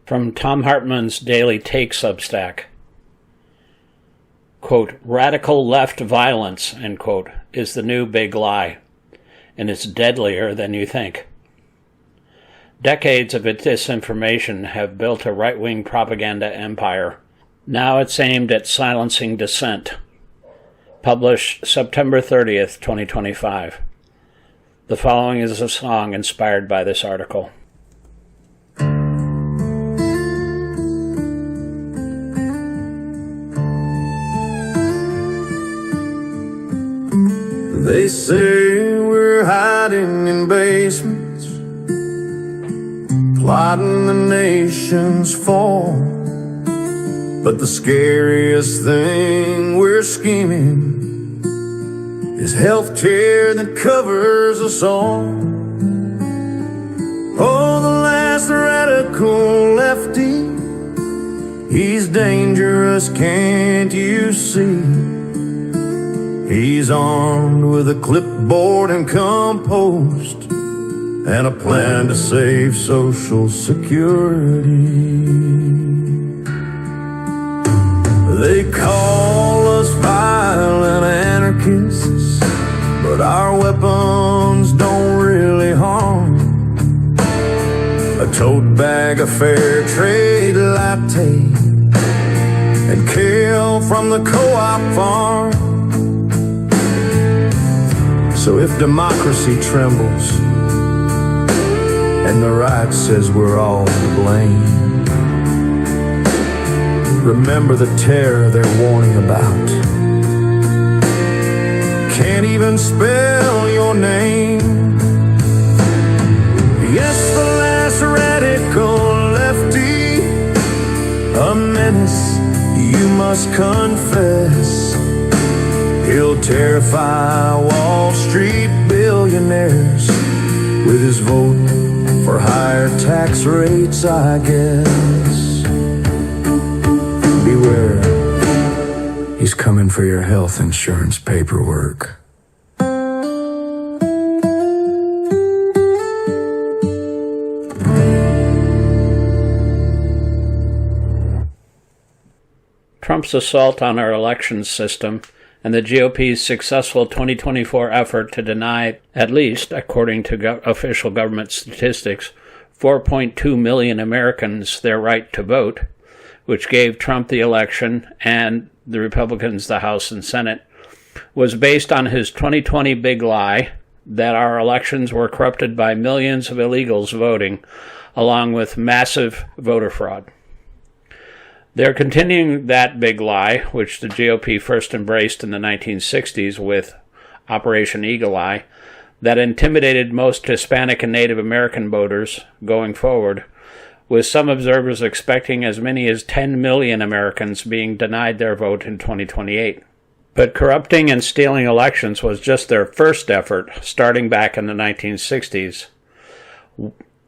From Thom Hartmann's Daily Take Substack. Quote, radical left violence, end quote, is the new big lie, and it's deadlier than you think. Decades of disinformation have built a right-wing propaganda empire. Now it's aimed at silencing dissent. Published September 30th, 2025. The following is a song inspired by this article. They say we're hiding in basements, plotting the nation's fall. But the scariest thing we're scheming is healthcare that covers us all. Oh, the last radical lefty, he's dangerous, can't you see? He's armed with a clipboard and compost and a plan to save Social Security. They call us violent anarchists, but our weapons don't really harm. A tote bag of fair trade latte and kale from the co-op farm. So if democracy trembles and the right says we're all to blame, remember the terror they're warning about. Can't even spell your name. Yes, the last radical lefty, a menace you must confess. He'll terrify Wall Street billionaires with his vote for higher tax rates, I guess. Beware, he's coming for your health insurance paperwork. Trump's assault on our elections system and the GOP's successful 2024 effort to deny, at least according to official government statistics, 4.2 million Americans their right to vote, which gave Trump the election and the Republicans the House and Senate, was based on his 2020 big lie that our elections were corrupted by millions of illegals voting, along with massive voter fraud. They're continuing that big lie, which the GOP first embraced in the 1960s with Operation Eagle Eye, that intimidated most Hispanic and Native American voters going forward, with some observers expecting as many as 10 million Americans being denied their vote in 2028. But corrupting and stealing elections was just their first effort, starting back in the 1960s,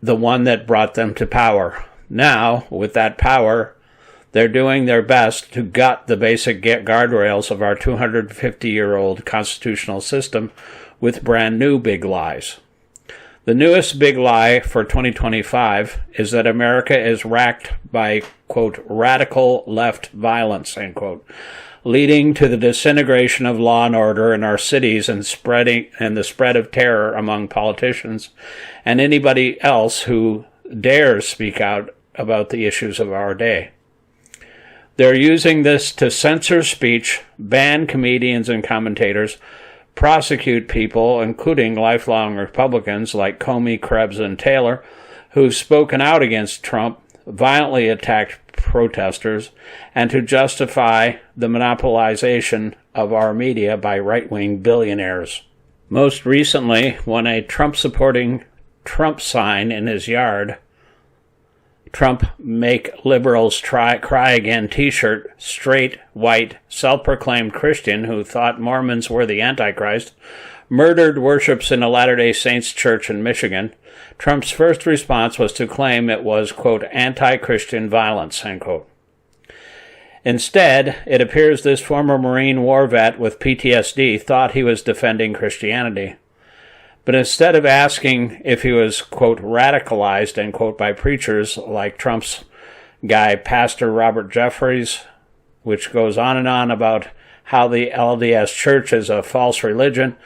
the one that brought them to power. Now, with that power, they're doing their best to gut the basic guardrails of our 250-year-old constitutional system with brand new big lies. The newest big lie for 2025 is that America is racked by, quote, radical left violence, end quote, leading to the disintegration of law and order in our cities and the spread of terror among politicians and anybody else who dares speak out about the issues of our day. They're using this to censor speech, ban comedians and commentators, prosecute people, including lifelong Republicans like Comey, Krebs, and Taylor, who've spoken out against Trump, violently attacked protesters, and to justify the monopolization of our media by right-wing billionaires. Most recently, when a Trump-supporting Trump sign in his yard, Trump Make Liberals Cry Again t-shirt, straight, white, self-proclaimed Christian who thought Mormons were the Antichrist, murdered worships in a Latter-day Saints church in Michigan, Trump's first response was to claim it was, quote, anti-Christian violence, end quote. Instead, it appears this former Marine war vet with PTSD thought he was defending Christianity. But instead of asking if he was, quote, radicalized, end quote, by preachers like Trump's guy, Pastor Robert Jeffries, which goes on and on about how the LDS Church is a false religion,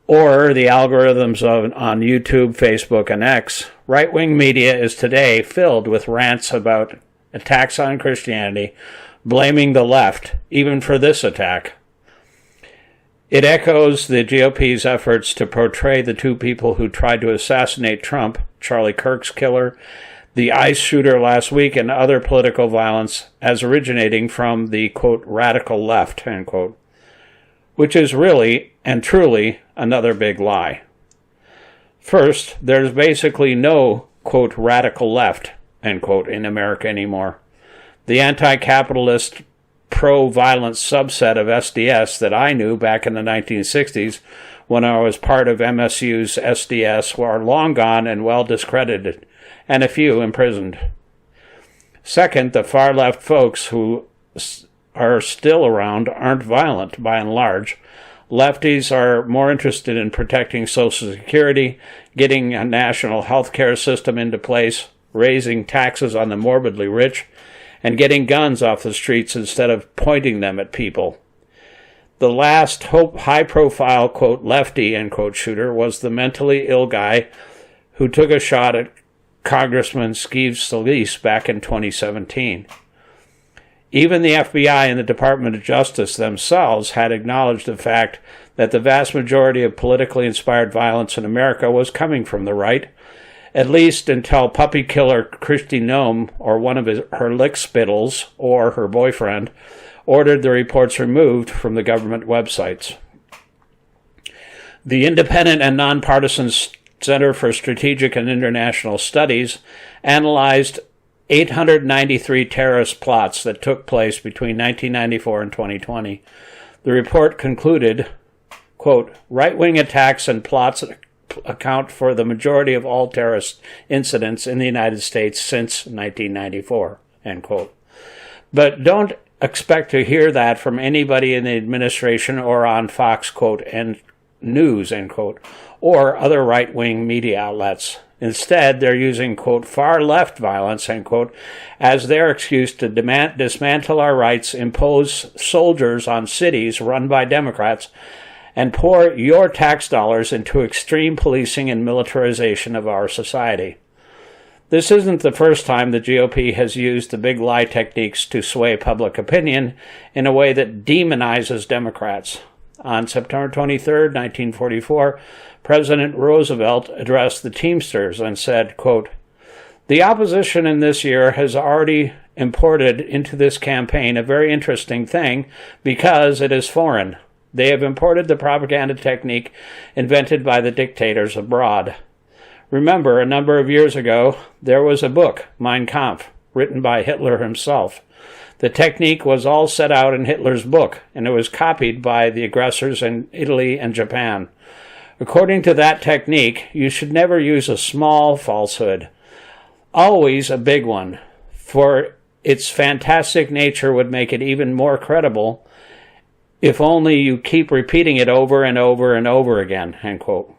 or the algorithms on YouTube, Facebook, and X. Right-wing media is today filled with rants about attacks on Christianity, blaming the left, even for this attack. It echoes the GOP's efforts to portray the two people who tried to assassinate Trump, Charlie Kirk's killer, the ICE shooter last week, and other political violence as originating from the, quote, radical left, end quote, which is really and truly another big lie. First, there's basically no, quote, radical left, end quote, in America anymore. The anti-capitalist, pro-violence subset of SDS that I knew back in the 1960s when I was part of MSU's SDS are long gone and well discredited, and a few imprisoned. Second, the far-left folks who are still around aren't violent, by and large. Lefties are more interested in protecting Social Security, getting a national health care system into place, raising taxes on the morbidly rich, and getting guns off the streets instead of pointing them at people. The last high-profile, quote, lefty, end quote, shooter was the mentally ill guy who took a shot at Congressman Steve Scalise back in 2017. Even the FBI and the Department of Justice themselves had acknowledged the fact that the vast majority of politically inspired violence in America was coming from the right, at least until puppy killer Kristi Noem, or one of her lickspittles, or her boyfriend, ordered the reports removed from the government websites. The independent and nonpartisan Center for Strategic and International Studies analyzed 893 terrorist plots that took place between 1994 and 2020. The report concluded, quote, right-wing attacks and plots account for the majority of all terrorist incidents in the United States since 1994, end quote. But don't expect to hear that from anybody in the administration or on Fox, quote, and news, end quote, or other right-wing media outlets. Instead, they're using, quote, far-left violence, end quote, as their excuse to dismantle our rights, impose soldiers on cities run by Democrats, and pour your tax dollars into extreme policing and militarization of our society. This isn't the first time the GOP has used the big lie techniques to sway public opinion in a way that demonizes Democrats. On September 23, 1944, President Roosevelt addressed the Teamsters and said, quote, the opposition in this year has already imported into this campaign a very interesting thing because it is foreign. They have imported the propaganda technique invented by the dictators abroad. Remember, a number of years ago, there was a book, Mein Kampf, written by Hitler himself. The technique was all set out in Hitler's book, and it was copied by the aggressors in Italy and Japan. According to that technique, you should never use a small falsehood. Always a big one, for its fantastic nature would make it even more credible if only you keep repeating it over and over and over again, end quote.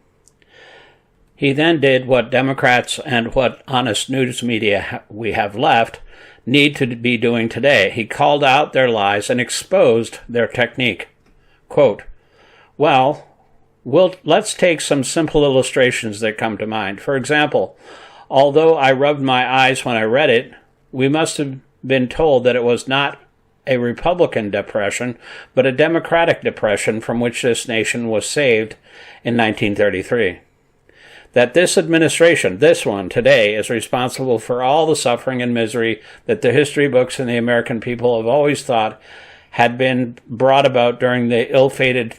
He then did what Democrats and what honest news media we have left need to be doing today. He called out their lies and exposed their technique. Quote, let's take some simple illustrations that come to mind. For example, although I rubbed my eyes when I read it, we must have been told that it was not a Republican depression, but a Democratic depression from which this nation was saved in 1933. That this administration, this one today, is responsible for all the suffering and misery that the history books and the American people have always thought had been brought about during the ill-fated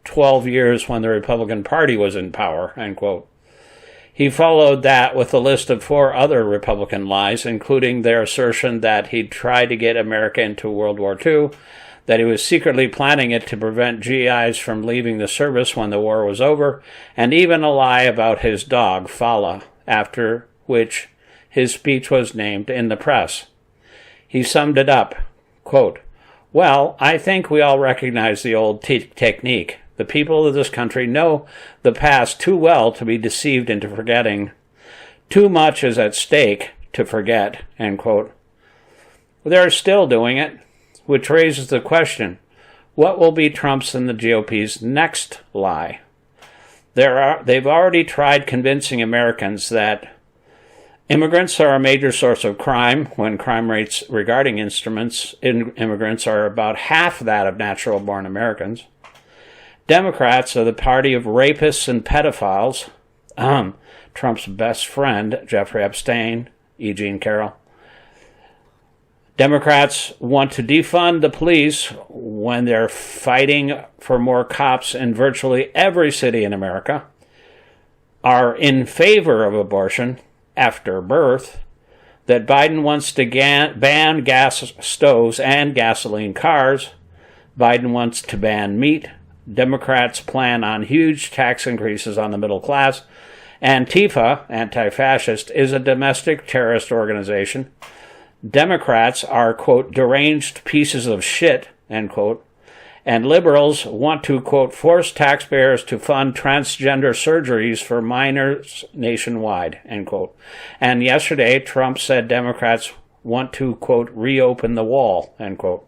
12 years when the Republican Party was in power, end quote. He followed that with a list of 4 other Republican lies, including their assertion that he'd tried to get America into World War II, that he was secretly planning it to prevent GIs from leaving the service when the war was over, and even a lie about his dog, Fala, after which his speech was named in the press. He summed it up, quote, I think we all recognize the old technique. The people of this country know the past too well to be deceived into forgetting. Too much is at stake to forget, end quote. They're still doing it, which raises the question, what will be Trump's and the GOP's next lie? They've already tried convincing Americans that immigrants are a major source of crime, when crime rates regarding immigrants are about half that of natural-born Americans. Democrats are the party of rapists and pedophiles. Trump's best friend, Jeffrey Epstein, E. Jean Carroll. Democrats want to defund the police when they're fighting for more cops in virtually every city in America, are in favor of abortion after birth, that Biden wants to ban gas stoves and gasoline cars, Biden wants to ban meat, Democrats plan on huge tax increases on the middle class, Antifa, anti-fascist, is a domestic terrorist organization, Democrats are, quote, deranged pieces of shit, end quote, and liberals want to, quote, force taxpayers to fund transgender surgeries for minors nationwide, end quote. And yesterday, Trump said Democrats want to, quote, reopen the wall, end quote.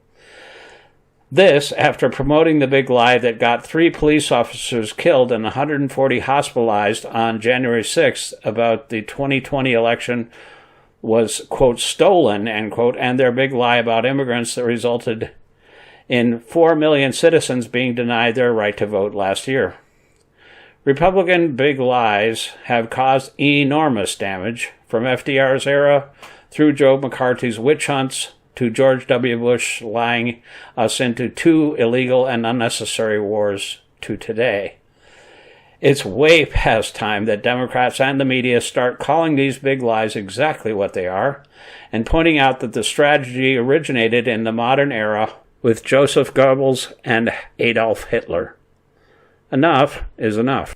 This after promoting the big lie that got 3 police officers killed and 140 hospitalized on January 6th about the 2020 election was, quote, stolen, end quote, and their big lie about immigrants that resulted in 4 million citizens being denied their right to vote last year. Republican big lies have caused enormous damage, from FDR's era through Joe McCarthy's witch hunts to George W. Bush lying us into 2 illegal and unnecessary wars to today. It's way past time that Democrats and the media start calling these big lies exactly what they are, and pointing out that the strategy originated in the modern era with Joseph Goebbels and Adolf Hitler. Enough is enough.